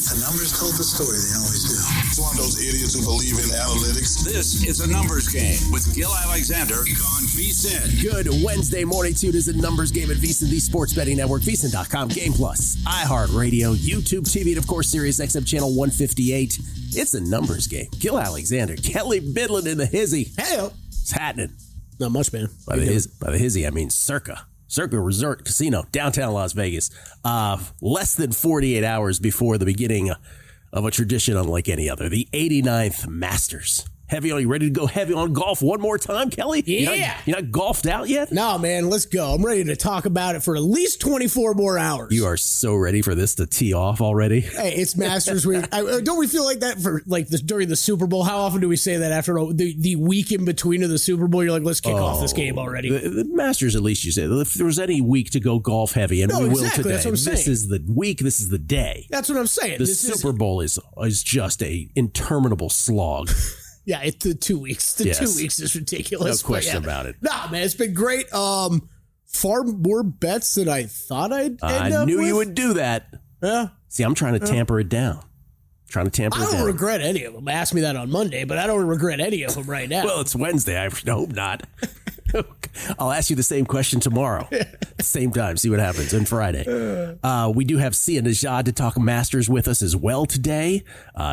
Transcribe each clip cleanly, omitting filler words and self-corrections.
The numbers told the story. They always do. It's one of those idiots who believe in analytics. This is a numbers game with Gill Alexander on VSiN. Good Wednesday morning to you. It is a numbers game at VSiN, the sports betting network, VSiN.com, Game Plus, iHeartRadio, YouTube TV, and of course, Sirius XM channel 158. It's a numbers game. Gill Alexander, Kelley Bydlon in the hizzy. Hey, it's happening. Not much, man. By the hizzy, I mean Circa Resort Casino, downtown Las Vegas. Less than 48 hours before the beginning of a tradition unlike any other, the 89th Masters. Heavy on, you ready to go heavy on golf one more time, Kelley? Yeah. You're not golfed out yet? No, man, let's go. I'm ready to talk about it for at least 24 more hours. You are so ready for this to tee off already. Hey, it's Masters week. Don't we feel like that for during the Super Bowl? How often do we say that after the week in between of the Super Bowl? You're like, let's kick off this game already. The Masters, at least you say. If there was any week to go golf heavy, and we will today. That's what I'm saying. This is the week. This is the day. That's what I'm saying. The Super Bowl is just a interminable slog. Yeah, it's the 2 weeks. 2 weeks is ridiculous. No question about it. Nah, man, it's been great. Far more bets than I thought I'd end up with. I knew you would do that. Yeah. See, I'm trying to tamper it down. I don't regret any of them. Ask me that on Monday, but I don't regret any of them right now. Well, it's Wednesday. I hope not. I'll ask you the same question tomorrow. Same time. See what happens. And Friday. We do have Sia Najad to talk Masters with us as well today.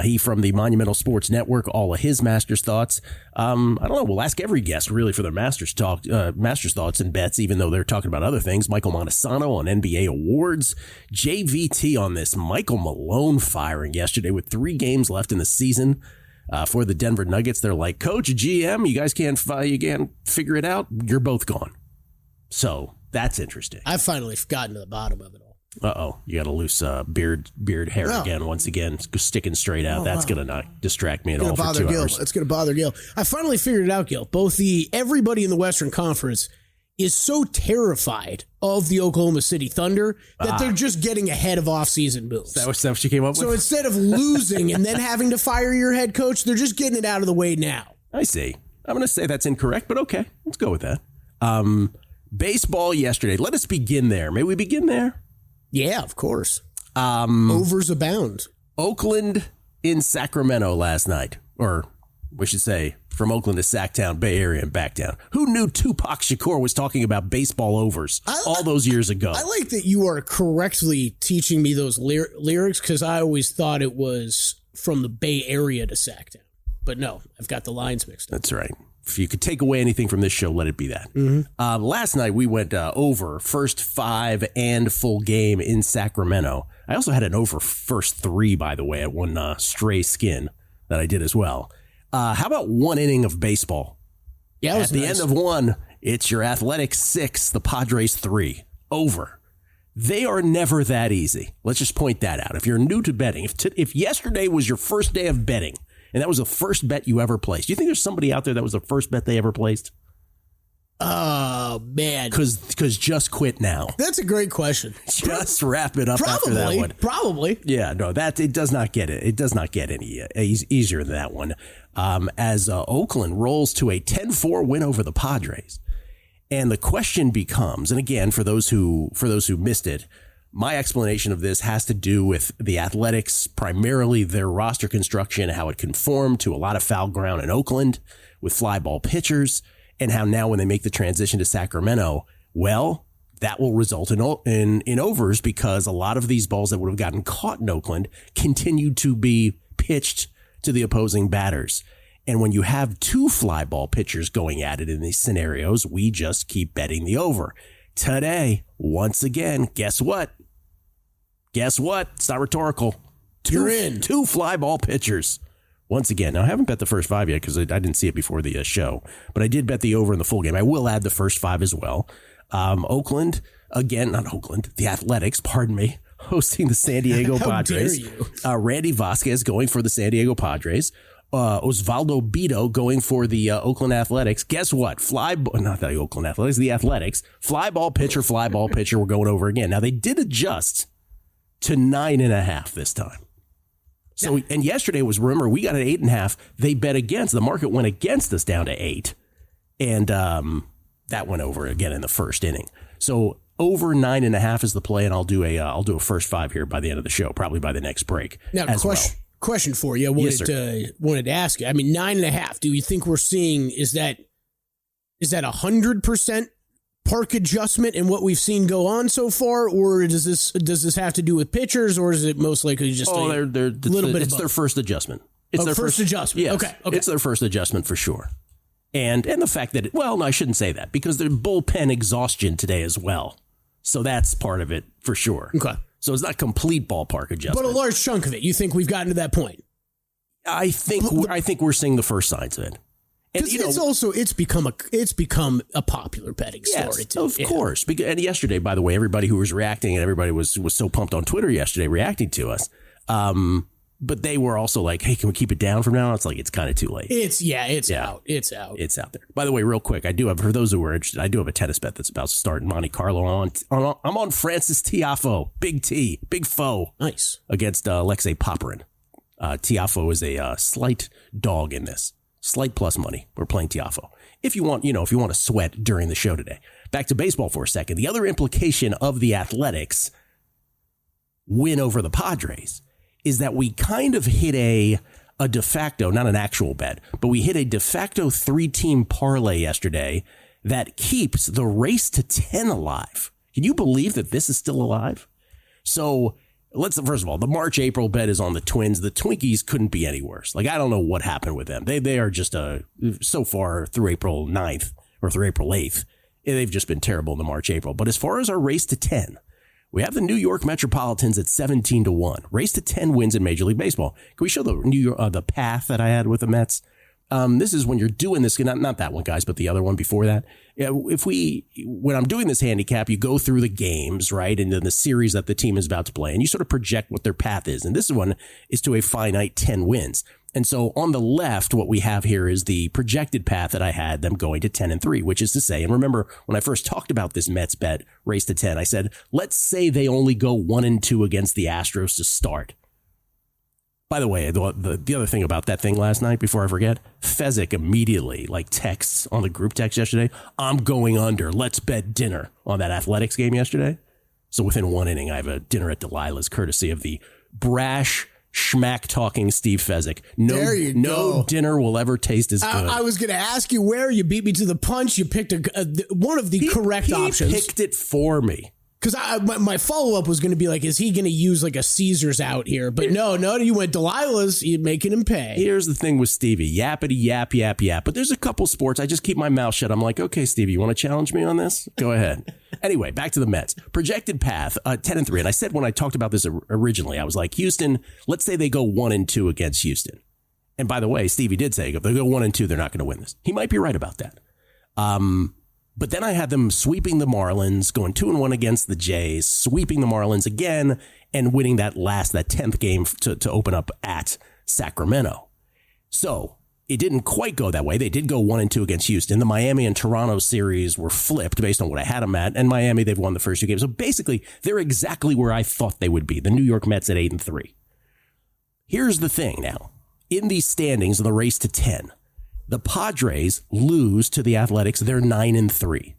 He from the Monumental Sports Network, all of his Masters thoughts. I don't know. We'll ask every guest really for their Masters talk, Masters thoughts and bets, even though they're talking about other things. Michael Montesano on NBA awards. JVT on this Michael Malone firing yesterday with 3 games left in the season. For the Denver Nuggets, they're like, Coach, GM, you guys can't figure it out. You're both gone. So that's interesting. I've finally gotten to the bottom of it all. Uh-oh. You got a loose beard hair again, once again, sticking straight out. That's going to not distract me at all for 2 hours. It's going to bother Gill. I finally figured it out, Gill. Everybody in the Western Conference is so terrified of the Oklahoma City Thunder that they're just getting ahead of offseason moves. Is that what she came up with? So instead of losing and then having to fire your head coach, they're just getting it out of the way now. I see. I'm going to say that's incorrect, but okay. Let's go with that. Baseball yesterday. Let us begin there. May we begin there? Yeah, of course. Overs abound. Oakland in Sacramento last night. Or we should say from Oakland to Sacktown, Bay Area, and back down. Who knew Tupac Shakur was talking about baseball overs all those years ago? I like that you are correctly teaching me those lyrics because I always thought it was from the Bay Area to Sacktown. But no, I've got the lines mixed up. That's right. If you could take away anything from this show, let it be that. Mm-hmm. Last night, we went over first 5 and full game in Sacramento. I also had an over first 3, by the way, at one stray skin that I did as well. How about 1 inning of baseball? Yeah, at the end of 1, it's your Athletics 6, the Padres 3. Over. They are never that easy. Let's just point that out. If you're new to betting, if yesterday was your first day of betting, and that was the first bet you ever placed, do you think there's somebody out there that was the first bet they ever placed? Oh, man. Because just quit now. That's a great question. Just wrap it up after that one. Probably. Yeah, no, it does not get it. It does not get any easier than that one. As Oakland rolls to a 10-4 win over the Padres. And the question becomes, and again, for those who missed it, my explanation of this has to do with the Athletics, primarily their roster construction, how it conformed to a lot of foul ground in Oakland with fly ball pitchers, and how now when they make the transition to Sacramento, well, that will result in overs because a lot of these balls that would have gotten caught in Oakland continued to be pitched to the opposing batters. And when you have 2 fly ball pitchers going at it in these scenarios, we just keep betting the over. Today, once again, guess what? Guess what? It's not rhetorical. You're in. 2 fly ball pitchers. Once again, now I haven't bet the first 5 yet because I didn't see it before the show, but I did bet the over in the full game. I will add the first 5 as well. Oakland, again, not Oakland, the Athletics, pardon me, hosting the San Diego Padres. Dare you? Randy Vasquez going for the San Diego Padres. Osvaldo Bido going for the Oakland Athletics. Guess what? Not the Oakland Athletics, the Athletics. Fly ball pitcher. We're going over again. Now, they did adjust to 9.5 this time. So, and yesterday was, remember, we got an 8.5. They bet against, the market went against us down to 8. And that went over again in the first inning. So Over 9.5 is the play, and I'll do a first 5 here by the end of the show, probably by the next break. Now, question for you. I wanted to ask you. I mean, 9.5. Do you think we're seeing is that 100% park adjustment in what we've seen go on so far, or does this have to do with pitchers, or is it most likely just a little bit? It's their first adjustment. It's their first adjustment. Yes, Okay. It's their first adjustment for sure. And the fact that no, I shouldn't say that, because there's bullpen exhaustion today as well. So that's part of it for sure. Okay. So it's not complete ballpark adjustment, but a large chunk of it. You think we've gotten to that point? I think we're seeing the first signs of it. And it's become a popular betting story too. Of course. And yesterday, by the way, everybody who was reacting and everybody was so pumped on Twitter yesterday reacting to us. But they were also like, hey, can we keep it down from now? It's like, it's kind of too late. It's out. It's out. It's out there. By the way, real quick, for those who are interested, I do have a tennis bet that's about to start in Monte Carlo. I'm on Francis Tiafoe, big foe. Nice. Against Alexei Popyrin. Tiafoe is a slight dog in this. Slight plus money. We're playing Tiafoe. If you want to sweat during the show today. Back to baseball for a second. The other implication of the Athletics win over the Padres is that we kind of hit a de facto, not an actual bet, but we hit a de facto 3-team parlay yesterday that keeps the race to 10 alive. Can you believe that this is still alive? So first of all, the March-April bet is on the Twins. The Twinkies couldn't be any worse. Like, I don't know what happened with them. They are just so far through April 9th or through April 8th, they've just been terrible in the March-April. But as far as our race to 10, we have the New York Metropolitans at 17-1. Race to 10 wins in Major League Baseball. Can we show the path that I had with the Mets? This is when you're doing this, not that one, guys, but the other one before that. When I'm doing this handicap, you go through the games, right, and then the series that the team is about to play, and you sort of project what their path is. And this one is to a finite 10 wins. And so on the left, what we have here is the projected path that I had them going to 10-3, which is to say, and remember when I first talked about this Mets bet, race to 10, I said, let's say they only go 1-2 against the Astros to start. By the way, the other thing about that thing last night, before I forget, Fezzik immediately texts on the group text yesterday, I'm going under, let's bet dinner on that Athletics game yesterday. So within one inning, I have a dinner at Delilah's courtesy of the brash, schmack-talking Steve Fezzik. No dinner will ever taste as good. I was going to ask you where. You beat me to the punch. You picked one of the correct options. He picked it for me. Because my follow-up was going to be like, is he going to use like a Caesars out here? But no, you went Delilah's, you're making him pay. Here's the thing with Stevie. Yappity, yap, yap, yap. But there's a couple sports. I just keep my mouth shut. I'm like, okay, Stevie, you want to challenge me on this? Go ahead. Anyway, back to the Mets. Projected path, 10-3. And I said when I talked about this originally, I was like, Houston, let's say they go 1-2 against Houston. And by the way, Stevie did say, if they go 1-2, they're not going to win this. He might be right about that. But then I had them sweeping the Marlins, going 2-1 against the Jays, sweeping the Marlins again, and winning that 10th game to open up at Sacramento. So it didn't quite go that way. They did go 1-2 against Houston. The Miami and Toronto series were flipped based on what I had them at. And Miami, they've won the first 2 games. So basically, they're exactly where I thought they would be. The New York Mets at 8-3. Here's the thing now. In these standings in the race to 10, the Padres lose to the Athletics. They're 9-3.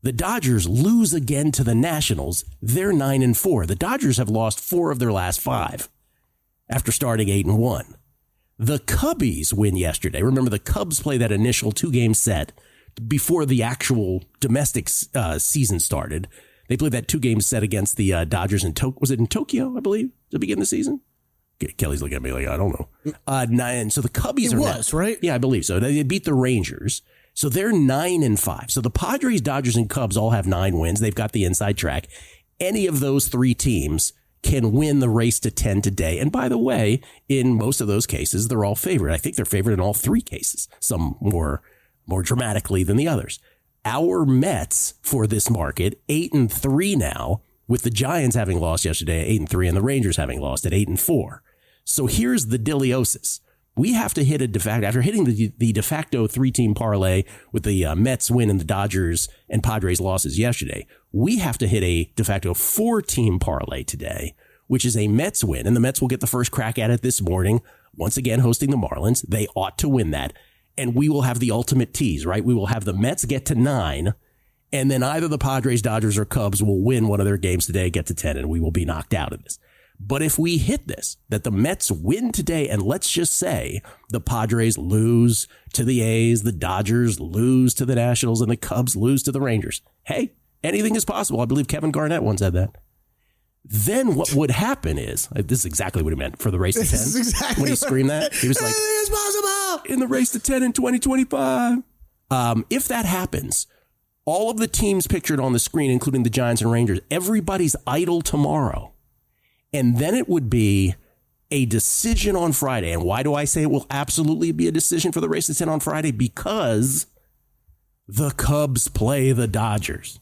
The Dodgers lose again to the Nationals. They're 9-4. The Dodgers have lost 4 of their last 5 after starting 8-1. The Cubbies win yesterday. Remember, the Cubs play that initial 2-game set before the actual domestic season started. They played that 2-game set against the Dodgers in Tokyo. Was it in Tokyo, I believe, to begin the season? Kelly's looking at me like, I don't know. 9. So the Cubbies right? Yeah, I believe so. They beat the Rangers. So they're 9-5. So the Padres, Dodgers, and Cubs all have 9 wins. They've got the inside track. Any of those 3 teams can win the race to 10 today. And by the way, in most of those cases, they're all favored. I think they're favored in all 3 cases, some more dramatically than the others. Our Mets for this market, 8-3 now, with the Giants having lost yesterday at 8-3 and the Rangers having lost at 8-4. So here's the Dilliosis. We have to hit a de facto, after hitting the de facto 3-team parlay with the Mets win and the Dodgers and Padres losses yesterday, we have to hit a de facto 4-team parlay today, which is a Mets win. And the Mets will get the first crack at it this morning, once again hosting the Marlins. They ought to win that. And we will have the ultimate tease, right? We will have the Mets get to 9 And then either the Padres, Dodgers, or Cubs will win one of their games today, get to 10, and we will be knocked out of this. But if we hit this, that the Mets win today, and let's just say the Padres lose to the A's, the Dodgers lose to the Nationals, and the Cubs lose to the Rangers. Hey, anything is possible. I believe Kevin Garnett once said that. Then what would happen is, this is exactly what he meant for the race to 10. This is exactly when he screamed that, he was like, anything is possible in the race to 10 in 2025. If that happens, all of the teams pictured on the screen, including the Giants and Rangers, everybody's idle tomorrow. And then it would be a decision on Friday. And why do I say it will absolutely be a decision for the race to 10 on Friday? Because the Cubs play the Dodgers.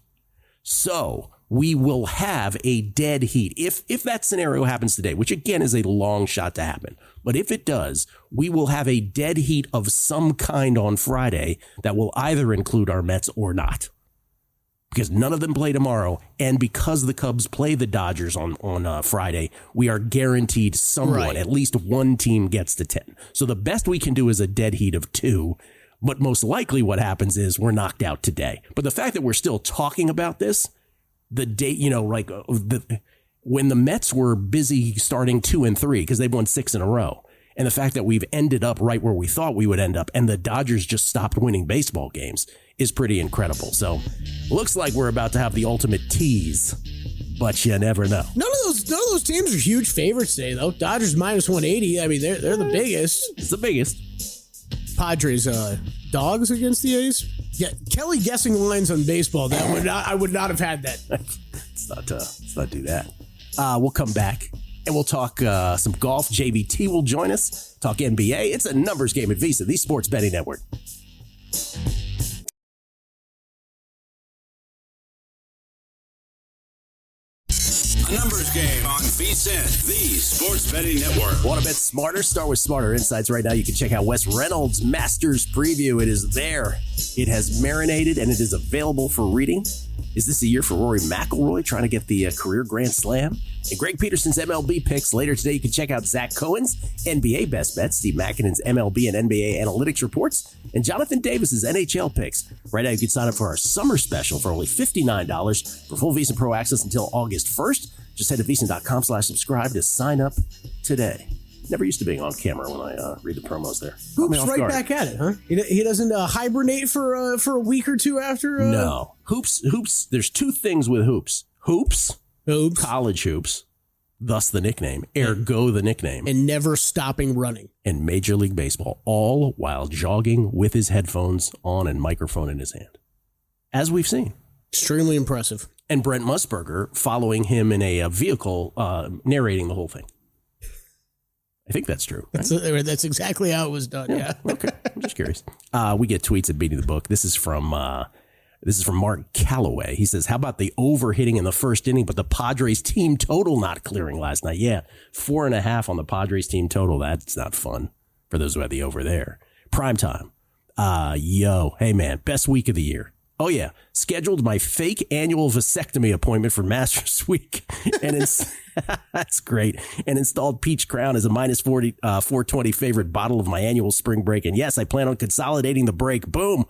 So we will have a dead heat. If that scenario happens today, which again is a long shot to happen, but if it does, we will have a dead heat of some kind on Friday that will either include our Mets or not. Because none of them play tomorrow, and because the Cubs play the Dodgers on Friday, we are guaranteed someone, Right. at least one team gets to 10. So the best we can do is a dead heat of 2, but most likely what happens is we're knocked out today. But the fact that we're still talking about this, the date, when the Mets were busy starting 2 and 3 because they've won 6 in a row, and the fact that we've ended up right where we thought we would end up, and the Dodgers just stopped winning baseball games, is pretty incredible. So looks like we're about to have the ultimate tease, but you never know. None of those teams are huge favorites today, though. Dodgers minus 180. I mean, they're the biggest. It's the biggest. Padres dogs against the A's. Yeah, Kelley guessing lines on baseball. I would not have had that. Let's not do that. We'll come back and we'll talk some golf. JVT will join us. Talk NBA. It's a numbers game at VSiN, the Sports Betting Network. A numbers game on VSiN, the Sports Betting Network. Want to bet smarter? Start with Smarter Insights right now. You can check out Wes Reynolds' Masters Preview. It is there. It has marinated and it is available for reading. Is this a year for Rory McIlroy trying to get the career Grand Slam? And Greg Peterson's MLB picks. Later today, you can check out Zach Cohen's NBA Best Bets, Steve Makinen's MLB and NBA Analytics Reports, and Jonathan Davis's NHL picks. Right now, you can sign up for our summer special for only $59 for full VSiN Pro access until August 1st. Just head to VSiN.com/subscribe to sign up today. Never used to being on camera when I read the promos there. Hoops right back at it, huh? He doesn't hibernate for a week or two after? No. Hoops. There's two things with hoops. Hoops. College hoops. Thus the nickname. Ergo the nickname. And never stopping running. And Major League Baseball. All while jogging with his headphones on and microphone in his hand. As we've seen. Extremely impressive. And Brent Musburger following him in a vehicle narrating the whole thing. I think that's true. Right? That's exactly how it was done. Yeah. Okay. I'm just curious. We get tweets at Beating the Book. This is from Mark Calloway. He says, how about the overhitting in the first inning, but the Padres team total not clearing last night? Yeah. 4.5 on the Padres team total. That's not fun for those who had the over there. Primetime. Hey man, best week of the year. Oh, yeah. Scheduled my fake annual vasectomy appointment for Masters Week. And that's great. And installed Peach Crown as a minus 420 favorite bottle of my annual spring break. And yes, I plan on consolidating the break. Boom.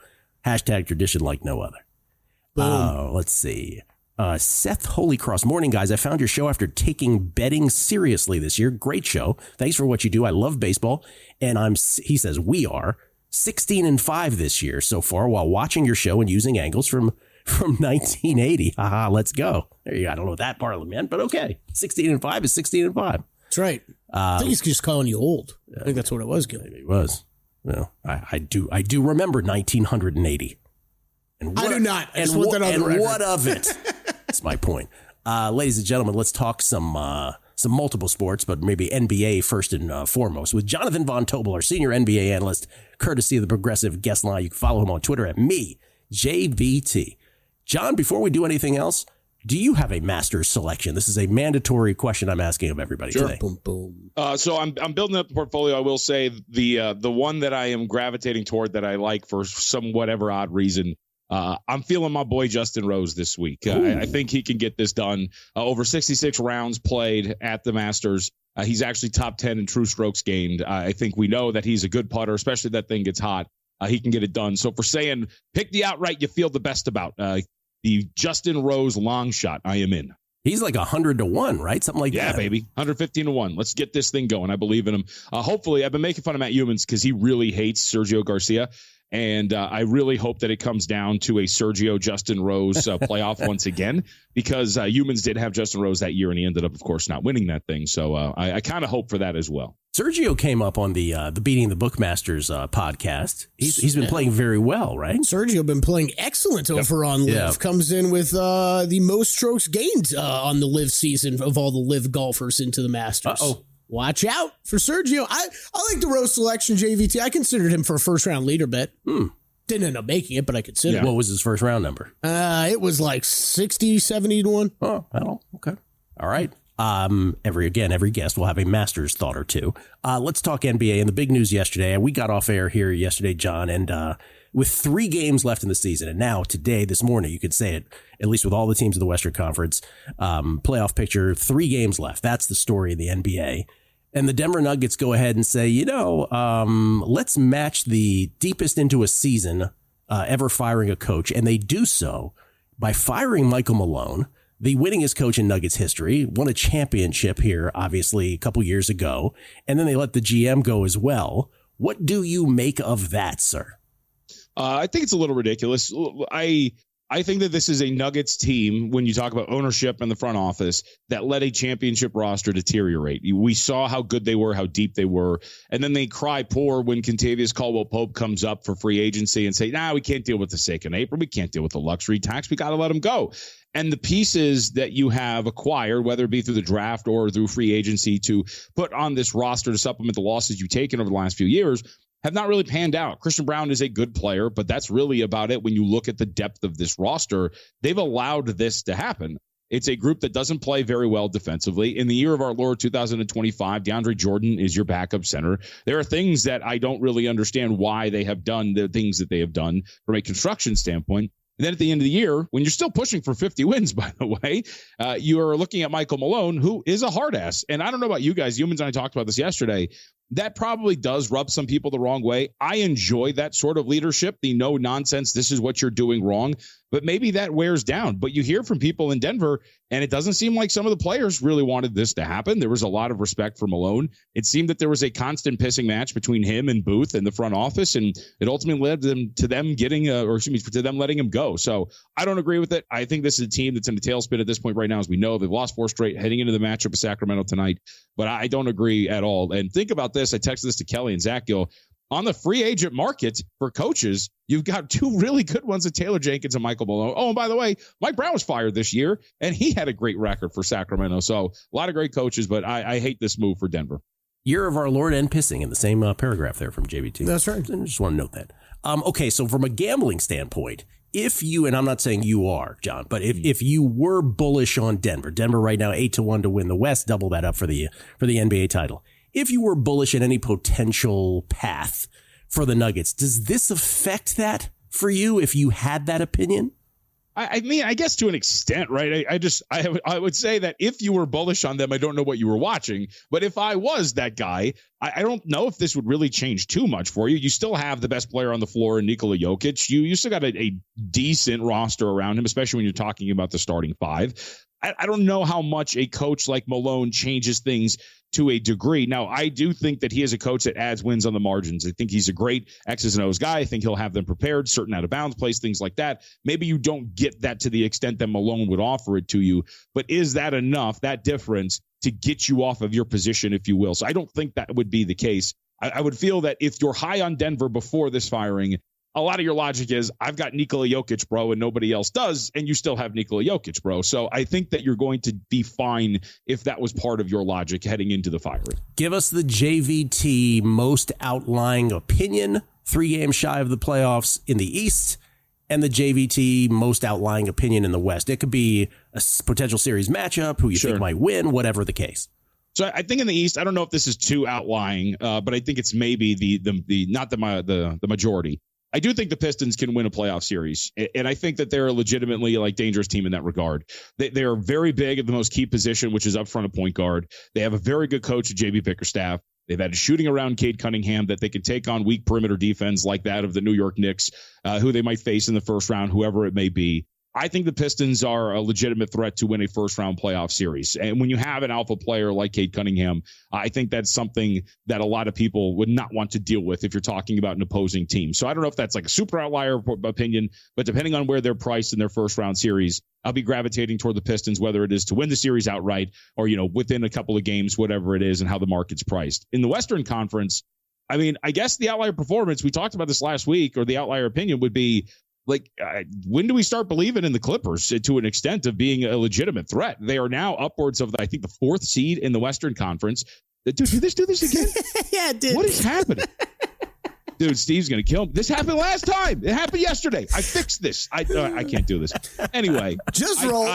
Hashtag tradition like no other. Let's see. Seth Holycross. Morning, guys. I found your show after taking betting seriously this year. Great show. Thanks for what you do. I love baseball. And he says, we are 16-5 this year so far while watching your show and using angles from 1980. Haha, let's go. There you go. I don't know what that part meant, but okay. 16-5 is 16-5. That's right. I think he's just calling you old. I think that's what it was, Gill. Maybe it was. Well, I do remember 1980. And I do not. And what of it? That's my point. Ladies and gentlemen, let's talk some multiple sports, but maybe NBA first and foremost with Jonathan Von Tobel, our senior NBA analyst, courtesy of the Progressive Guest Line. You can follow him on Twitter at JVT. John, before we do anything else, do you have a Masters selection? This is a mandatory question I'm asking of everybody today. Boom, boom. So I'm building up the portfolio. I will say the one that I am gravitating toward that I like for some whatever odd reason. I'm feeling my boy Justin Rose this week. I think he can get this done. Over 66 rounds played at the Masters. He's actually top 10 in true strokes gained. I think we know that he's a good putter, especially if that thing gets hot. He can get it done. So for saying pick the outright you feel the best about, the Justin Rose long shot. I am in. He's like 100-1, right? Something like that. Yeah, baby. 115-1. Let's get this thing going. I believe in him. Hopefully, I've been making fun of Matt Humans because he really hates Sergio Garcia. And I really hope that it comes down to a Sergio Justin Rose playoff once again, because Humans did have Justin Rose that year, and he ended up, of course, not winning that thing. So I kind of hope for that as well. Sergio came up on the Beating the Bookmasters podcast. He's been playing very well, right? Sergio been playing excellent over on Live. Yeah. Comes in with the most strokes gained on the Live season of all the Live golfers into the Masters. Uh-oh. Watch out for Sergio. I like the Rose selection, JVT. I considered him for a first-round leader bet. Didn't end up making it, but I considered it. What was his first round number? It was like 60, 70-1. Oh, I don't. Okay. All right. Every guest will have a Masters thought or two. Let's talk NBA and the big news yesterday. We got off air here yesterday, John, and with 3 games left in the season, and now today, this morning, you could say it, at least with all the teams of the Western Conference, playoff picture, 3 games left. That's the story of the NBA. And the Denver Nuggets go ahead and say, let's match the deepest into a season ever firing a coach. And they do so by firing Michael Malone, the winningest coach in Nuggets history, won a championship here, obviously, a couple years ago. And then they let the GM go as well. What do you make of that, sir? I think it's a little ridiculous. I think that this is a Nuggets team, when you talk about ownership and the front office, that let a championship roster deteriorate. We saw how good they were, how deep they were, and then they cry poor when Kentavious Caldwell-Pope comes up for free agency and say, we can't deal with the second April. We can't deal with the luxury tax. We got to let him go. And the pieces that you have acquired, whether it be through the draft or through free agency, to put on this roster to supplement the losses you've taken over the last few years, have not really panned out. Christian Brown is a good player, but that's really about it. When you look at the depth of this roster, they've allowed this to happen. It's a group that doesn't play very well defensively. In the year of our Lord 2025, DeAndre Jordan is your backup center. There are things that I don't really understand why they have done the things that they have done from a construction standpoint. And then at the end of the year, when you're still pushing for 50 wins, by the way, you are looking at Michael Malone, who is a hard ass. And I don't know about you guys. Humans and I talked about this yesterday. That probably does rub some people the wrong way. I enjoy that sort of leadership, the no nonsense, this is what you're doing wrong. But maybe that wears down. But you hear from people in Denver, and it doesn't seem like some of the players really wanted this to happen. There was a lot of respect for Malone. It seemed that there was a constant pissing match between him and Booth in the front office, and it ultimately led to them letting him go. So I don't agree with it. I think this is a team that's in a tailspin at this point right now. As we know, they've lost 4 straight heading into the matchup of Sacramento tonight. But I don't agree at all. And think about this. I texted this to Kelley and Zach Gill. On the free agent market for coaches, you've got 2 really good ones, Taylor Jenkins and Michael Malone. Oh, and by the way, Mike Brown was fired this year, and he had a great record for Sacramento. So a lot of great coaches, but I hate this move for Denver. Year of our Lord and pissing in the same paragraph there from JVT. That's right. I just want to note that. Okay, so from a gambling standpoint, if you, and I'm not saying you are, John, but if you were bullish on Denver right now 8-1 to win the West, double that up for the NBA title. If you were bullish in any potential path for the Nuggets, does this affect that for you if you had that opinion? I mean, I guess to an extent, right? I would say that if you were bullish on them, I don't know what you were watching. But if I was that guy, I don't know if this would really change too much for you. You still have the best player on the floor in Nikola Jokic. You still got a decent roster around him, especially when you're talking about the starting 5. I don't know how much a coach like Malone changes things to a degree. Now, I do think that he is a coach that adds wins on the margins. I think he's a great X's and O's guy. I think he'll have them prepared, certain out of bounds plays, things like that. Maybe you don't get that to the extent that Malone would offer it to you, but is that enough, that difference, to get you off of your position, if you will? So I don't think that would be the case. I would feel that if you're high on Denver before this firing, a lot of your logic is, I've got Nikola Jokic, bro, and nobody else does, and you still have Nikola Jokic, bro. So I think that you're going to be fine if that was part of your logic heading into the firing. Give us the JVT most outlying opinion, 3 games shy of the playoffs in the East, and the JVT most outlying opinion in the West. It could be a potential series matchup, who you think might win, whatever the case. So I think in the East, I don't know if this is too outlying, but I think it's maybe the majority. I do think the Pistons can win a playoff series, and I think that they're a legitimately dangerous team in that regard. They are very big at the most key position, which is up front of point guard. They have a very good coach, J.B. Bickerstaff. They've had a shooting around Cade Cunningham that they can take on weak perimeter defense like that of the New York Knicks, who they might face in the first round, whoever it may be. I think the Pistons are a legitimate threat to win a first-round playoff series. And when you have an alpha player like Cade Cunningham, I think that's something that a lot of people would not want to deal with if you're talking about an opposing team. So I don't know if that's like a super outlier opinion, but depending on where they're priced in their first-round series, I'll be gravitating toward the Pistons, whether it is to win the series outright or, within a couple of games, whatever it is, and how the market's priced. In the Western Conference, I mean, I guess the outlier performance, we talked about this last week, or the outlier opinion would be, when do we start believing in the Clippers to an extent of being a legitimate threat? They are now upwards of, I think, the 4th seed in the Western Conference. Dude, did this do this again? Yeah, it did. What is happening? Dude, Steve's going to kill me. This happened last time. It happened yesterday. I fixed this. I can't do this. Anyway. Just roll.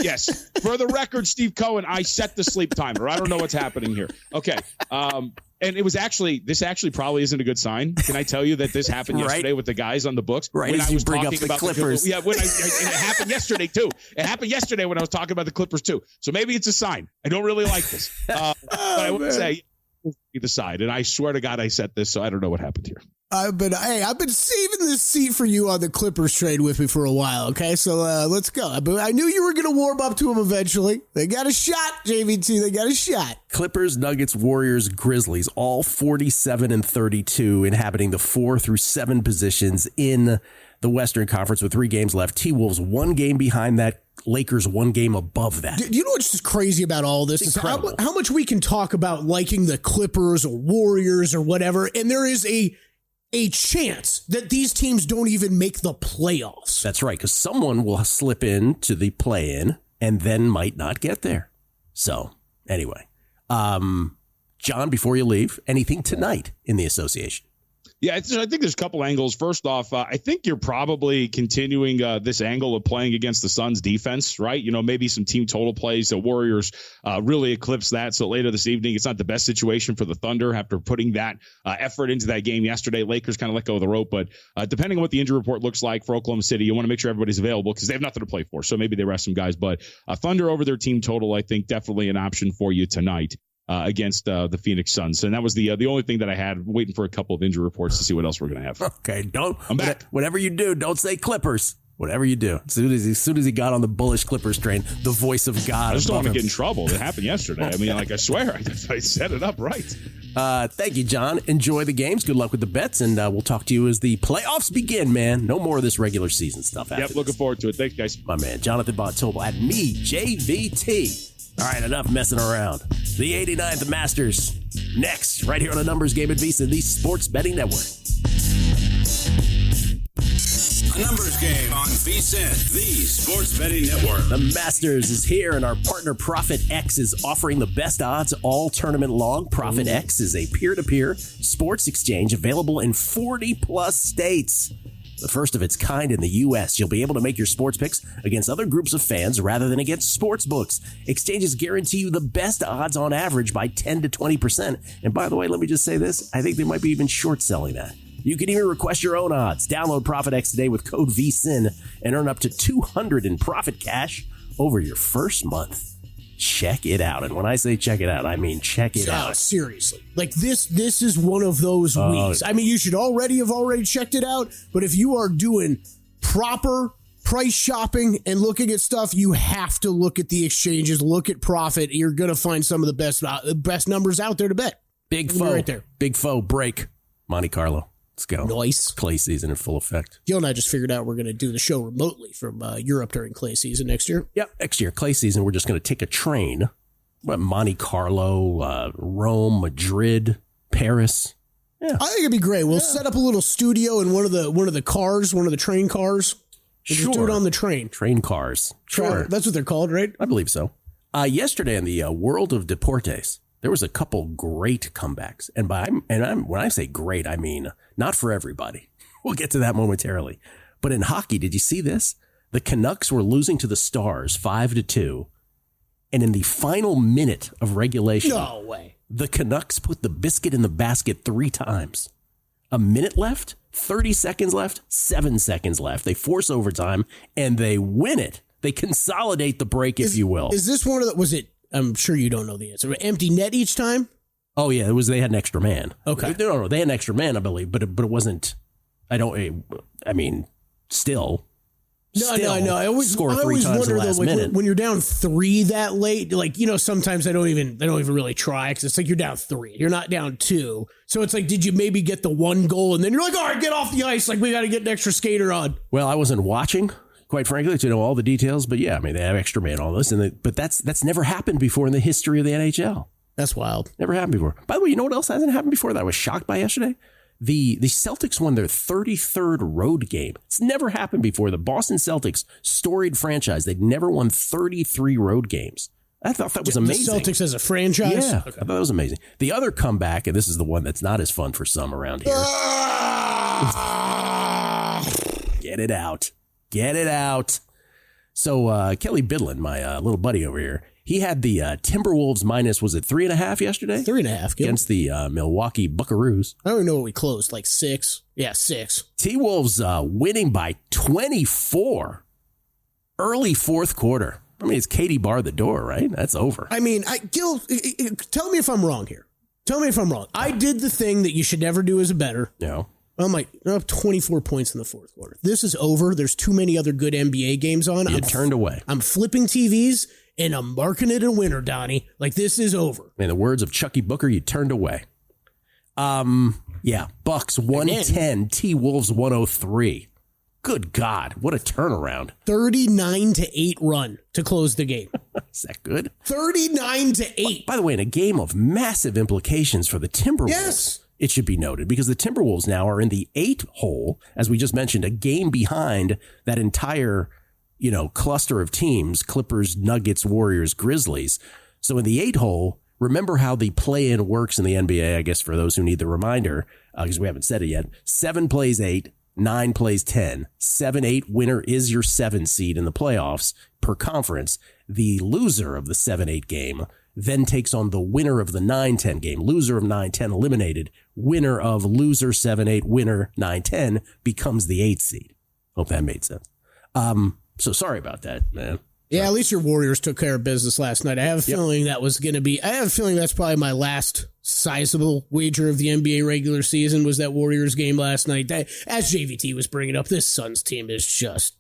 Yes. For the record, Steve Cohen, I set the sleep timer. I don't know what's happening here. Okay. And this actually probably isn't a good sign. Can I tell you that this happened yesterday with the guys on the books? Right, when as I you was bring talking up the about Clippers. and it happened yesterday, too. It happened yesterday when I was talking about the Clippers, too. So maybe it's a sign. I don't really like this. But I would say the side. And I swear to God, I set this, so I don't know what happened here. I've been saving this seat for you on the Clippers trade with me for a while. Okay, so let's go. I knew you were going to warm up to them eventually. They got a shot, JVT. They got a shot. Clippers, Nuggets, Warriors, Grizzlies, all 47 and 32, inhabiting the 4 through 7 positions in the Western Conference with 3 games left. T-Wolves 1 game behind that. Lakers 1 game above that. Do you know what's just crazy about all this? Is how much we can talk about liking the Clippers or Warriors or whatever, and there is a chance that these teams don't even make the playoffs. That's right, because someone will slip into the play-in and then might not get there. So, anyway. John, before you leave, anything tonight in the association? Yeah, I think there's a couple angles. First off, I think you're probably continuing this angle of playing against the Suns defense, right? Maybe some team total plays. The Warriors really eclipse that. So later this evening, it's not the best situation for the Thunder after putting that effort into that game yesterday. Lakers kind of let go of the rope. But depending on what the injury report looks like for Oklahoma City, you want to make sure everybody's available because they have nothing to play for. So maybe they rest some guys. But Thunder over their team total, I think, definitely an option for you tonight. Against the Phoenix Suns. And that was the only thing that I had, waiting for a couple of injury reports to see what else we're going to have. Okay, I'm back. Whatever you do, don't say Clippers. Whatever you do. As soon as he got on the bullish Clippers train, the voice of God. I just don't want to get in trouble. It happened yesterday. I mean, I swear, I set it up right. Thank you, John. Enjoy the games. Good luck with the bets, and we'll talk to you as the playoffs begin, man. No more of this regular season stuff. Yep, looking forward to it. Thanks, guys. My man, Jonathan Von Tobel at me, JVT. All right, enough messing around. The 89th Masters next, right here on a numbers game at VSiN, the Sports Betting Network. A numbers game on VSiN, the Sports Betting Network. The Masters is here, and our partner Profit X is offering the best odds all tournament long. Profit X is a peer-to-peer sports exchange available in 40-plus states. The first of its kind in the U.S. You'll be able to make your sports picks against other groups of fans rather than against sports books. Exchanges guarantee you the best odds on average by 10 to 20%. And by the way, let me just say this. I think they might be even short selling that. You can even request your own odds. Download Profit X today with code VSiN and earn up to $200 in profit cash over your first month. Check it out. And when I say check it out, I mean check it out. Seriously. Like this is one of those weeks. I mean, you should already have checked it out, but if you are doing proper price shopping and looking at stuff, you have to look at the exchanges, look at Profit. You're going to find some of the best numbers out there to bet. Big foe. Right there. Big foe break. Monte Carlo. Let's go. Nice. Clay season in full effect. Gill and I just figured out we're going to do the show remotely from Europe during clay season next year. Yep. Next year, clay season, we're just going to take a train. Monte Carlo, Rome, Madrid, Paris. Yeah. I think it'd be great. We'll set up a little studio in one of the cars, one of the train cars. We'll just do it on the train. Train cars. Sure. That's what they're called, right? I believe so. Yesterday in the world of deportes, there was a couple great comebacks. And when I say great, I mean not for everybody. We'll get to that momentarily. But in hockey, did you see this? The Canucks were losing to the Stars 5-2. And in the final minute of regulation, no way, the Canucks put the biscuit in the basket 3 times. A minute left, 30 seconds left, 7 seconds left. They force overtime and they win it. They consolidate the break, if you will. Is this one of the, was it, I'm sure you don't know the answer, empty net each time? Oh, yeah, they had an extra man. Okay. No, they had an extra man, I believe, but it wasn't, still, No. I always score three times wonder in the last though, minute. when you're down 3 that late, like, sometimes they don't even really try because it's like you're down 3, you're not down 2. So it's like, did you maybe get the 1 goal and then you're like, all right, get off the ice, like we got to get an extra skater on. Well, I wasn't watching, quite frankly, to know all the details, but yeah, I mean they have extra man on this, but that's never happened before in the history of the NHL. That's wild. Never happened before. By the way, you know what else hasn't happened before that I was shocked by yesterday? The Celtics won their 33rd road game. It's never happened before. The Boston Celtics, storied franchise, they'd never won 33 road games. I thought that was amazing. The Celtics as a franchise? Yeah, okay. I thought that was amazing. The other comeback, and this is the one that's not as fun for some around here. Get it out. Get it out. So Kelley Bydlon, my little buddy over here, he had the Timberwolves minus, was it 3.5 yesterday? 3.5. Gill. Against the Milwaukee Buckaroos. I don't even know what we closed, like 6. Yeah, 6. T-Wolves winning by 24. Early fourth quarter. I mean, it's Katie barred the door, right? That's over. I mean, Gill, tell me if I'm wrong here. Tell me if I'm wrong. I did the thing that you should never do as a bettor. No. I'm like, I have 24 points in the fourth quarter. This is over. There's too many other good NBA games on. You turned away. I'm flipping TVs and I'm marking it a winner, Donnie. Like, this is over. In the words of Chucky Booker, you turned away. Yeah, Bucks 110, T-Wolves 103. Good God, what a turnaround. 39-8 run to close the game. Is that good? 39-8. By the way, in a game of massive implications for the Timberwolves. Yes. It should be noted because the Timberwolves now are in the 8th hole, as we just mentioned, a game behind that entire, cluster of teams, Clippers, Nuggets, Warriors, Grizzlies. So in the 8th hole, remember how the play-in works in the NBA, I guess, for those who need the reminder, because we haven't said it yet. 7 plays 8, 9 plays 10. 7-8 winner is your 7 seed in the playoffs per conference. The loser of the 7-8 game then takes on the winner of the 9-10 game. Loser of 9-10 eliminated. Winner of loser 7-8, winner 9-10 becomes the 8th seed. Hope that made sense. So sorry about that, man. Yeah, at least your Warriors took care of business last night. I have a feeling that's probably my last sizable wager of the NBA regular season was that Warriors game last night. As JVT was bringing up, this Suns team is just,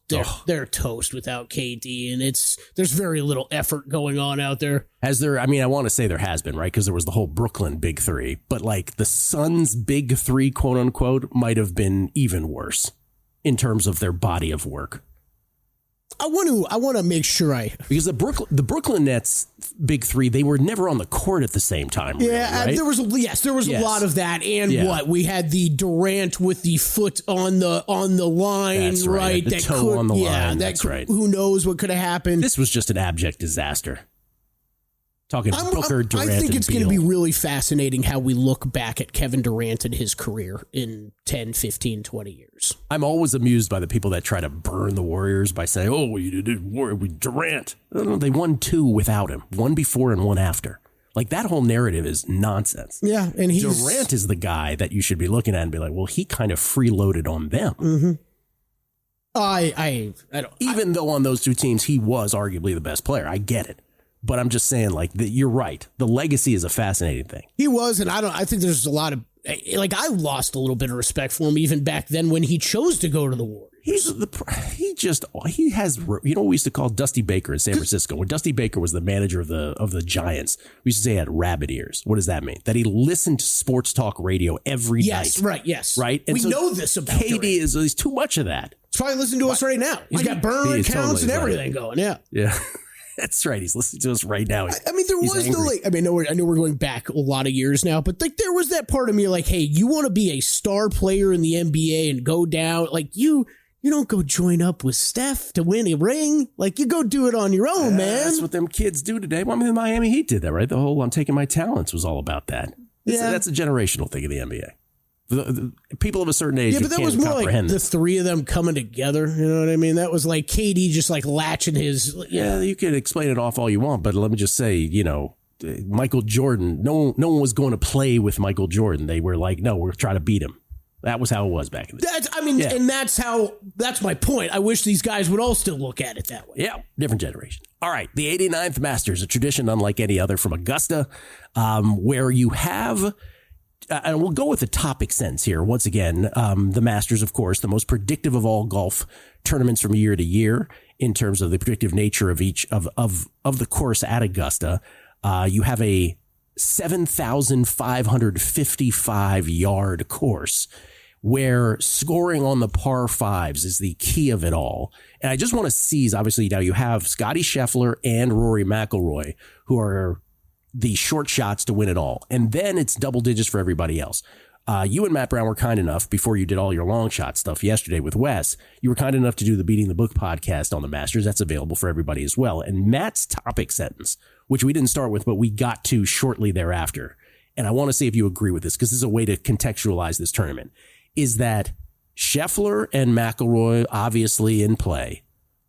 they're toast without KD, and there's very little effort going on out there. I want to say there has been, right? Because there was the whole Brooklyn Big Three, but like the Suns Big Three, quote unquote, might have been even worse in terms of their body of work. I want to make sure because the Brooklyn Nets Big Three, they were never on the court at the same time. Really, right? There was a lot of that, and what we had the Durant with the foot on the line, that's right? The toe on the line. That's right. Who knows what could have happened? This was just an abject disaster. Talking Booker, Durant, I think it's going to be Beal. really fascinating how we look back at Kevin Durant and his career in 10, 15, 20 years. I'm always amused by the people that try to burn the Warriors by saying, oh, you did war with Durant. No, they won 2 without him, 1 before and 1 after. Like, that whole narrative is nonsense. Yeah, and Durant is the guy that you should be looking at and be like, well, he kind of freeloaded on them. Mm-hmm. I don't. Even though on those 2 teams, he was arguably the best player. I get it. But I'm just saying, you're right. The legacy is a fascinating thing. He was, and I think there's a lot of, I lost a little bit of respect for him even back then when he chose to go to the Warriors. He has, what we used to call Dusty Baker in San Francisco. When Dusty Baker was the manager of the Giants, we used to say he had rabbit ears. What does that mean? That he listened to sports talk radio every night. Yes. Right? And we know this about KD is too much of that. He's probably listening to us right now. He's got burner accounts and everything going. Yeah. Yeah. That's right. He's listening to us right now. There was no, I know we're going back a lot of years now, but there was that part of me like, hey, you want to be a star player in the NBA and go down, you don't go join up with Steph to win a ring. You go do it on your own, man. That's what them kids do today. Well, the Miami Heat did that, right? The whole I'm taking my talents was all about that. That's a generational thing in the NBA. The people of a certain age, but that was more like the 3 of them coming together. You know what I mean? That was like KD just latching his. Yeah, you can explain it off all you want, but let me just say, Michael Jordan. No one was going to play with Michael Jordan. They were like, no, we're trying to beat him. That was how it was back in the day. And that's my point. I wish these guys would all still look at it that way. Yeah, different generation. All right, the 89th Masters, a tradition unlike any other from Augusta, where you have and we'll go with the topic sense here. Once again, the Masters, of course, the most predictive of all golf tournaments from year to year in terms of the predictive nature of each of the course at Augusta. You have a 7,555 yard course where scoring on the par fives is the key of it all. And I just want to seize, obviously, now you have Scotty Scheffler and Rory McIlroy, who are the short shots to win it all. And then it's double digits for everybody else. You and Matt Brown were kind enough, before you did all your long shot stuff yesterday with Wes, you were kind enough to do the Beating the Book podcast on the Masters. That's available for everybody as well. And Matt's topic sentence, which we didn't start with, but we got to shortly thereafter, and I want to see if you agree with this, because this is a way to contextualize this tournament, is that Scheffler and McIlroy obviously in play.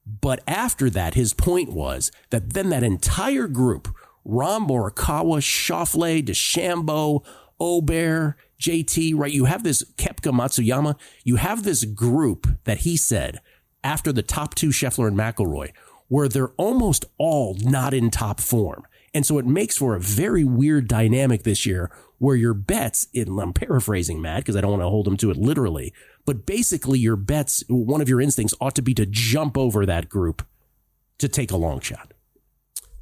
But after that, his point was that then that entire group, Rahm, Morikawa, Schauffele, DeChambeau, Aubert, JT, right? You have this Koepka, Matsuyama. You have this group that he said after the top two, Scheffler and McIlroy, where they're almost all not in top form. And so it makes for a very weird dynamic this year where your bets, I'm paraphrasing Matt because I don't want to hold him to it literally, but basically your bets, one of your instincts ought to be to jump over that group to take a long shot.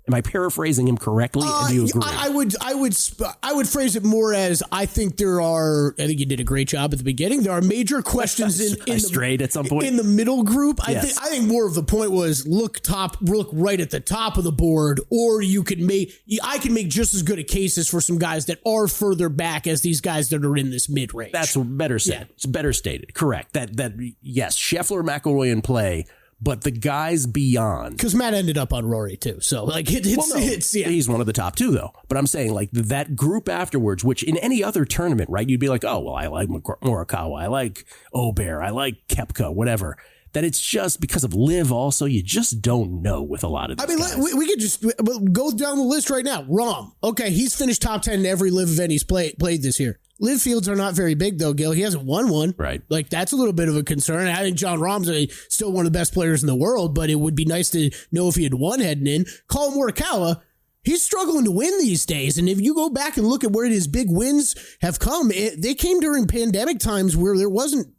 Am I paraphrasing him correctly? And do you agree? I would phrase it more as I think I think you did a great job at the beginning. There are major questions at some point in the middle group. Yes. I think more of the point was look right at the top of the board, or I can make just as good a cases for some guys that are further back as these guys that are in this mid range. That's better said. Yeah. It's better stated. Correct. That yes, Scheffler, McIlroy in play. But the guys beyond, because Matt ended up on Rory too, so like he's one of the top two though. But I'm saying like that group afterwards, which in any other tournament, right? You'd be like, oh well, I like Morikawa, I like Aubert, I like Koepka, whatever. That it's just because of Liv. Also, you just don't know with a lot of. We could just go down the list right now. Rahm, okay, he's finished top 10 in every Liv event he's played this year. Live fields are not very big, though, Gill. He hasn't won one. Right. Like, that's a little bit of a concern. I think John Rahm's still one of the best players in the world, but it would be nice to know if he had won heading in. Colin Morikawa, he's struggling to win these days. And if you go back and look at where his big wins have come, they came during pandemic times where there wasn't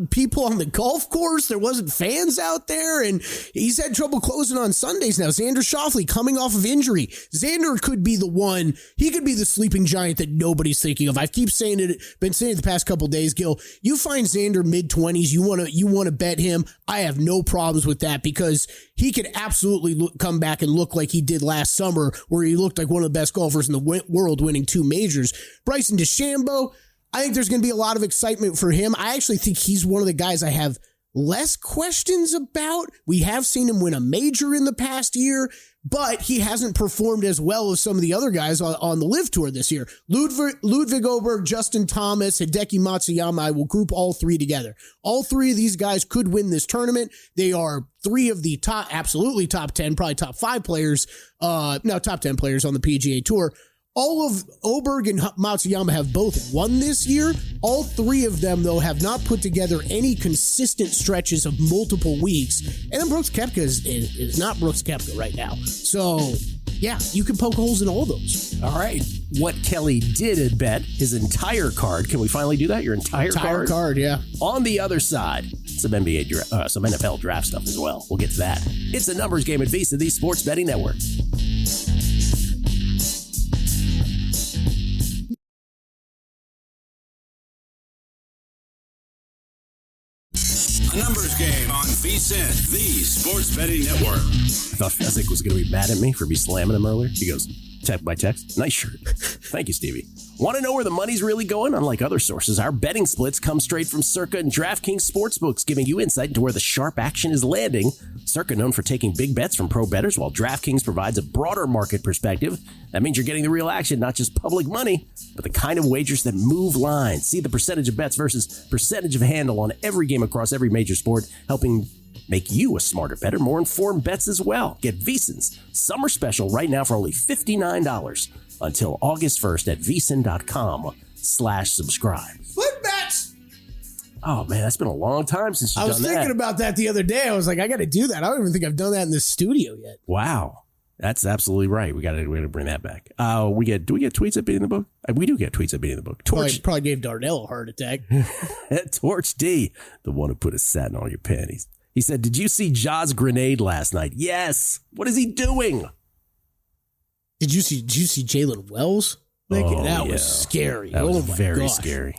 people on the golf course, there wasn't fans out there, and he's had trouble closing on Sundays now. Xander Schauffele coming off of injury. Xander could be the one. He could be the sleeping giant that nobody's thinking of. I keep saying it, been saying it the past couple of days, Gil. You find Xander mid-20s, you want to bet him. I have no problems with that because he could absolutely come back and look like he did last summer, where he looked like one of the best golfers in the world, winning 2 majors. Bryson DeChambeau, I think there's going to be a lot of excitement for him. I actually think he's one of the guys I have less questions about. We have seen him win a major in the past year, but he hasn't performed as well as some of the other guys on the Live Tour this year. Ludwig Oberg, Justin Thomas, Hideki Matsuyama, I will group all three together. All three of these guys could win this tournament. They are 3 of the absolutely top 10, probably top 5 players, top 10 players on the PGA Tour. All of Oberg and Matsuyama have both won this year. All 3 of them, though, have not put together any consistent stretches of multiple weeks. And then Brooks Koepka is not Brooks Koepka right now. So, yeah, you can poke holes in all those. All right. What Kelley did bet his entire card. Can we finally do that? Your entire card, yeah. On the other side, some some NFL draft stuff as well. We'll get to that. It's a numbers game at VSiN, the Sports Betting Network. A numbers game on VSiN, the Sports Betting Network. I thought Fezzik was going to be mad at me for me slamming him earlier. He goes, by text. Nice shirt. Thank you, Stevie. Want to know where the money's really going? Unlike other sources, our betting splits come straight from Circa and DraftKings Sportsbooks, giving you insight into where the sharp action is landing. Circa known for taking big bets from pro bettors, while DraftKings provides a broader market perspective. That means you're getting the real action, not just public money, but the kind of wagers that move lines. See the percentage of bets versus percentage of handle on every game across every major sport, helping make you a smarter, better, more informed bets as well. Get VSiN's summer special right now for only $59 until August 1st at VSiN.com/subscribe. Split bets! Oh, man, that's been a long time since you've done that. I was thinking about that the other day. I was like, I got to do that. I don't even think I've done that in this studio yet. Wow. That's absolutely right. We got to bring that back. Do we get tweets at Beating the Book? We do get tweets at Beating the Book. Torch probably gave Darnell a heart attack. Torch D, the one who put a satin on your panties. He said, "Did you see Ja's grenade last night?" Yes. What is he doing? Did you see Jalen Wells? That was scary. That was very scary.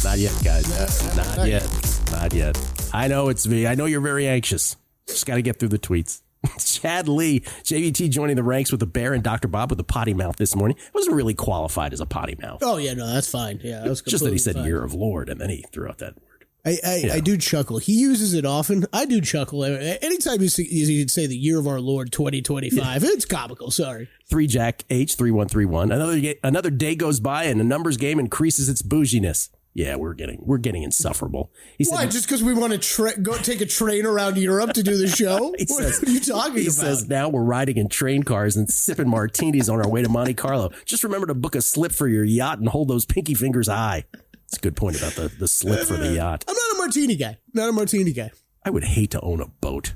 Not yet, guys. Not yet. I know it's me. I know you're very anxious. Just got to get through the tweets. Chad Lee, JVT joining the ranks with the bear and Dr. Bob with a potty mouth this morning. Wasn't really qualified as a potty mouth. Oh, yeah, no, that's fine. Yeah, that was just that he said fine. Year of Lord, and then he threw out that word. I do chuckle. He uses it often. I do chuckle. Anytime you say the Year of Our Lord 2025, it's comical. Sorry. 3 Jack H3131. Another day goes by and the numbers game increases its bouginess. Yeah, we're getting insufferable. He said, "Why? Just because we want to go take a train around Europe to do the show? What are you talking about?" He says, "Now we're riding in train cars and sipping martinis on our way to Monte Carlo. Just remember to book a slip for your yacht and hold those pinky fingers high." It's a good point about the slip for the yacht. I'm not a martini guy. I would hate to own a boat.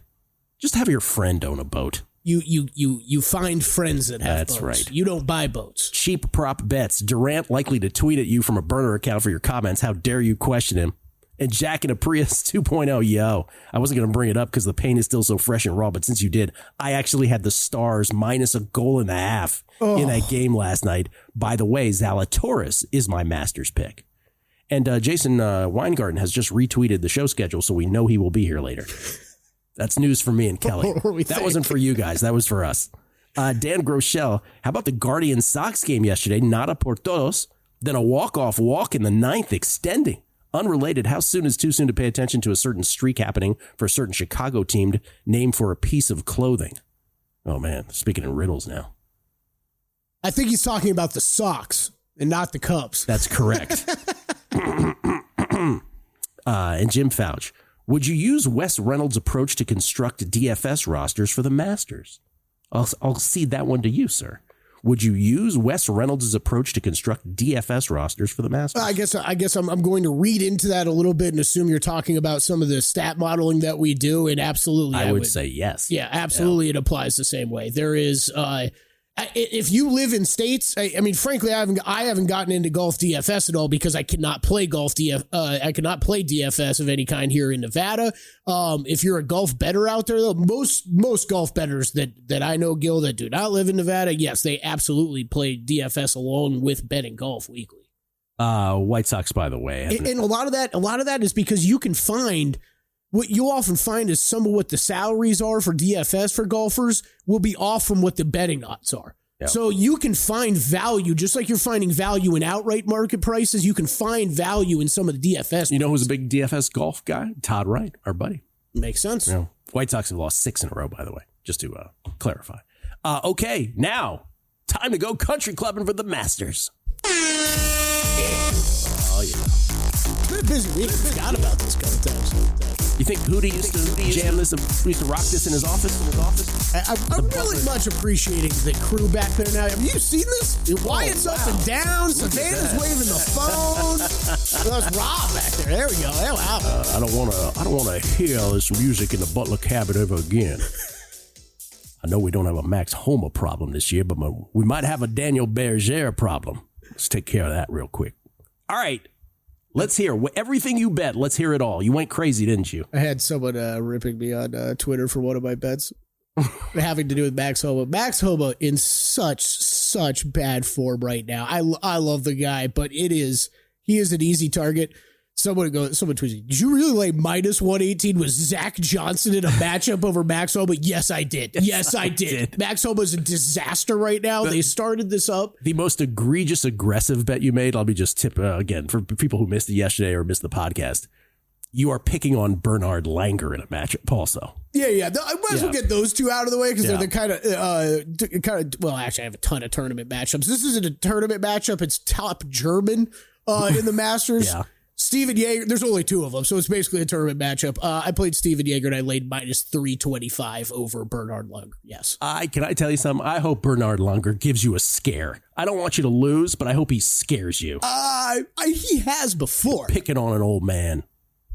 Just have your friend own a boat. You find friends that have That's boats. Right. You don't buy boats. Cheap prop bets. Durant likely to tweet at you from a burner account for your comments. How dare you question him? And Jack in a Prius 2.0. Yo, I wasn't going to bring it up because the pain is still so fresh and raw. But since you did, I actually had the Stars minus a goal and a half in that game last night. By the way, Zalatoris is my Masters pick. And Jason Weingarten has just retweeted the show schedule, so we know he will be here later. That's news for me and Kelley. That wasn't for you guys. That was for us. Dan Groeschel, how about the Guardians Sox game yesterday? Nada por todos. Then a walk-off walk in the ninth, extending. Unrelated, how soon is too soon to pay attention to a certain streak happening for a certain Chicago team named for a piece of clothing? Oh, man. Speaking in riddles now. I think he's talking about the Sox and not the Cubs. That's correct. And Jim Fouch, would you use Wes Reynolds' approach to construct DFS rosters for the Masters? I'll cede that one to you, sir. Would you use Wes Reynolds' approach to construct DFS rosters for the Masters? I guess I'm going to read into that a little bit and assume you're talking about some of the stat modeling that we do, and absolutely, I would say yes. Yeah, absolutely, yeah. It applies the same way. There is. If you live in states, I mean, frankly, I haven't gotten into golf DFS at all because I cannot play I cannot play DFS of any kind here in Nevada. If you're a golf bettor out there, though, most golf bettors that I know, Gill, that do not live in Nevada, yes, they absolutely play DFS along with betting golf weekly. White Sox, by the way, and a lot of that is because you can find. What you'll often find is some of what the salaries are for DFS for golfers will be off from what the betting odds are. Yep. So you can find value, just like you're finding value in outright market prices, you can find value in some of the DFS. You know who's a big DFS golf guy? Todd Wright, our buddy. Makes sense. You know, White Sox have lost 6 in a row, by the way, just to clarify. Okay, now, time to go country clubbing for the Masters. Oh, yeah. It's been a busy week. I forgot about this couple times. You think Hootie used to jam this, used to rock this in his office? I'm really much appreciating the crew back there now. Have you seen this? Wyatt's up and down. Savannah's waving the phone. That's Rob back there. There we go. Wow. I don't want to hear this music in the Butler cabin ever again. I know we don't have a Max Homa problem this year, but we might have a Daniel Berger problem. Let's take care of that real quick. All right. Let's hear everything you bet. Let's hear it all. You went crazy, didn't you? I had someone ripping me on Twitter for one of my bets having to do with Max Homa. Max Homa in such bad form right now. I love the guy, but he is an easy target. Someone tweeted, did you really lay minus 118 with Zach Johnson in a matchup over Max Homa? Yes, I did. Yes, I did. Max Homa is a disaster right now. They started this up. The most egregious, aggressive bet you made, I'll be just again, for people who missed it yesterday or missed the podcast, you are picking on Bernhard Langer in a matchup also. Yeah. I might as well get those two out of the way because they're the kind of, well, actually, I have a ton of tournament matchups. This isn't a tournament matchup. It's top German in the Masters. Yeah. Steven Yeager, there's only 2 of them, so it's basically a tournament matchup. I played Steven Yeager and I laid minus 325 over Bernhard Langer. Yes. Can I tell you something? I hope Bernhard Langer gives you a scare. I don't want you to lose, but I hope he scares you. He has before. Picking on an old man.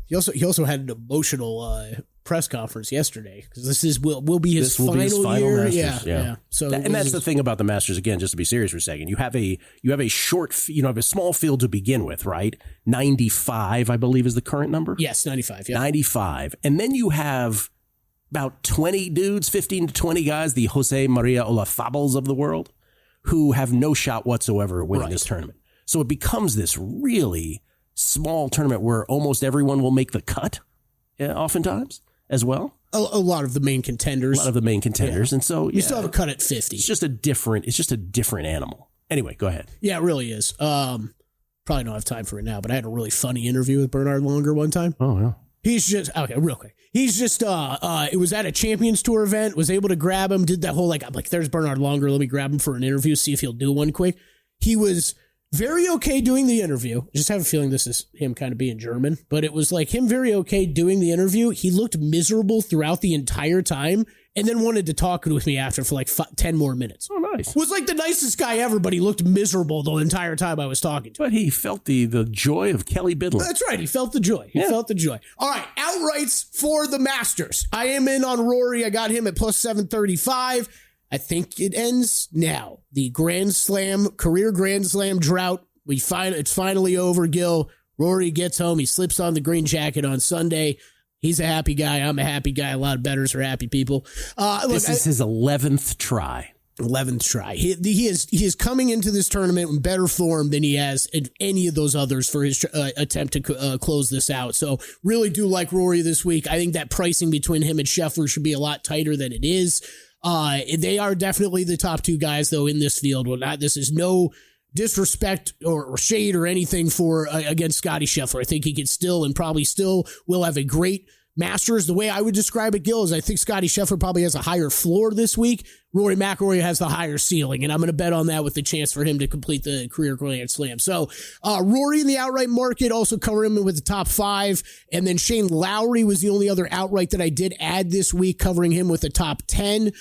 He also had an emotional press conference yesterday because this will be his final year. Masters, yeah. So that's the thing about the Masters. Again, just to be serious for a second, you have a have a small field to begin with, right? 95, I believe, is the current number. Yes, 95. Yeah, 95, and then you have about 20 dudes, 15 to 20 guys, the Jose Maria Olazábals of the world, who have no shot whatsoever at winning this tournament. So it becomes this really small tournament where almost everyone will make the cut, oftentimes as well. A lot of the main contenders. And so you still have a cut at 50. It's just a different animal. Anyway, go ahead. Yeah, it really is. Probably don't have time for it now, but I had a really funny interview with Bernard Longer one time. Oh, yeah. He's just, okay, real quick. He's just, it was at a Champions Tour event, was able to grab him, did that whole, I'm like, there's Bernard Longer, let me grab him for an interview, see if he'll do one quick. He was very okay doing the interview. I just have a feeling this is him kind of being German, but it was like him very okay doing the interview. He looked miserable throughout the entire time and then wanted to talk with me after for 10 more minutes. Oh, nice. Was like the nicest guy ever, but he looked miserable the entire time I was talking to him. But he felt the joy of Kelley Bydlon. That's right. He felt the joy. Felt the joy. All right. Outrights for the Masters. I am in on Rory. I got him at plus 735. I think it ends now. The career Grand Slam drought. It's finally over, Gill. Rory gets home. He slips on the green jacket on Sunday. He's a happy guy. I'm a happy guy. A lot of bettors are happy people. This is his 11th try. 11th try. He is coming into this tournament in better form than he has in any of those others for his attempt to close this out. So really do like Rory this week. I think that pricing between him and Scheffler should be a lot tighter than it is. They are definitely the top two guys, though, in this field. This is no disrespect or shade or anything against Scottie Scheffler. I think he can still and probably still will have a great Masters. The way I would describe it, Gill, is I think Scottie Scheffler probably has a higher floor this week. Rory McIlroy has the higher ceiling, and I'm going to bet on that with the chance for him to complete the career Grand Slam. So Rory in the outright market, also cover him with the top 5, and then Shane Lowry was the only other outright that I did add this week, covering him with the top 10.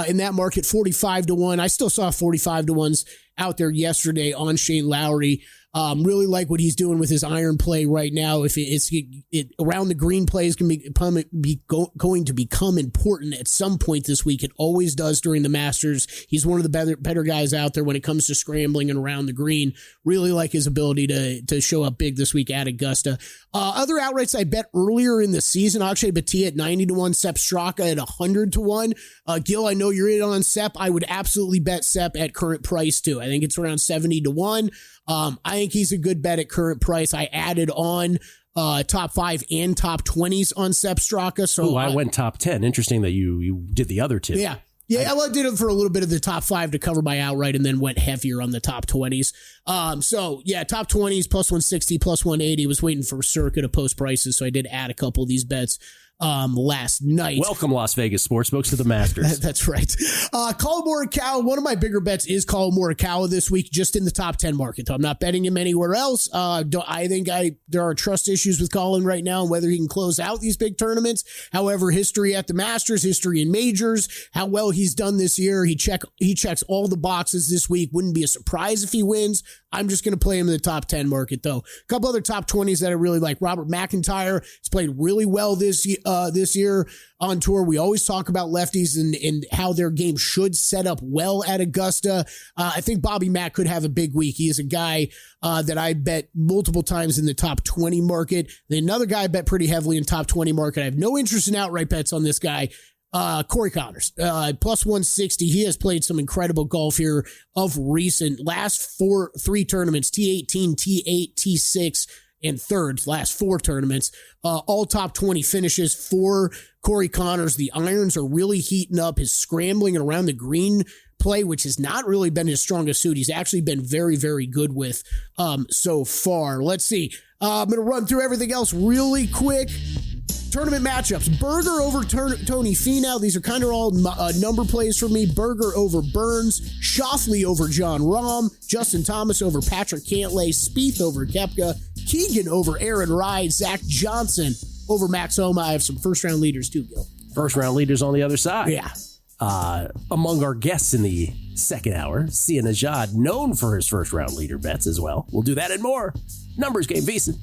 In that market, 45-1. I still saw 45-1s out there yesterday on Shane Lowry. Really like what he's doing with his iron play right now. If it's around the green play is going to become important at some point this week. It always does during the Masters. He's one of the better guys out there when it comes to scrambling and around the green. Really like his ability to show up big this week at Augusta. Other outrights I bet earlier in the season, Akshay Bhatia at 90-1, Sepp Straka at 100-1. Gil, I know you're in on Sepp. I would absolutely bet Sepp at current price too. I think it's around 70-1. I think he's a good bet at current price. I added on top 5 and top 20s on Sepp Straka. So I went top 10. Interesting that you did the other two. Yeah. I did it for a little bit of the top 5 to cover my outright and then went heavier on the top 20s. Top 20s, plus 160, plus 180. Was waiting for Circa to post prices, so I did add a couple of these bets last night. Welcome, Las Vegas sportsbooks, to the Masters. That's right. Collin Morikawa, one of my bigger bets is Collin Morikawa this week, just in the top 10 market. I'm not betting him anywhere else. I think there are trust issues with Collin right now and whether he can close out these big tournaments. However, history at the Masters, history in majors, how well he's done this year. He checks all the boxes this week. Wouldn't be a surprise if he wins. I'm just going to play him in the top 10 market, though. A couple other top 20s that I really like. Robert McIntyre has played really well this year on tour. We always talk about lefties and how their game should set up well at Augusta. I think Bobby Mack could have a big week. He is a guy that I bet multiple times in the top 20 market. Then another guy I bet pretty heavily in top 20 market. I have no interest in outright bets on this guy. Corey Connors, plus 160. He has played some incredible golf here of recent. Last three tournaments, T18, T8, T6, and thirds. Last 4 tournaments, all top 20 finishes for Corey Connors. The irons are really heating up. His scrambling around the green play, which has not really been his strongest suit, he's actually been very, very good with so far. Let's see. I'm going to run through everything else really quick. Tournament matchups. Berger over Tony Finau. These are kind of all number plays for me. Berger over Burns. Schauffele over John Rahm. Justin Thomas over Patrick Cantlay. Spieth over Koepka. Keegan over Aaron Rai. Zach Johnson over Max Homa. I have some first-round leaders too, Gil. First-round leaders on the other side. Yeah. Among our guests in the second hour, Sia Nejad, known for his first-round leader bets as well. We'll do that and more. Numbers Game, VSiN.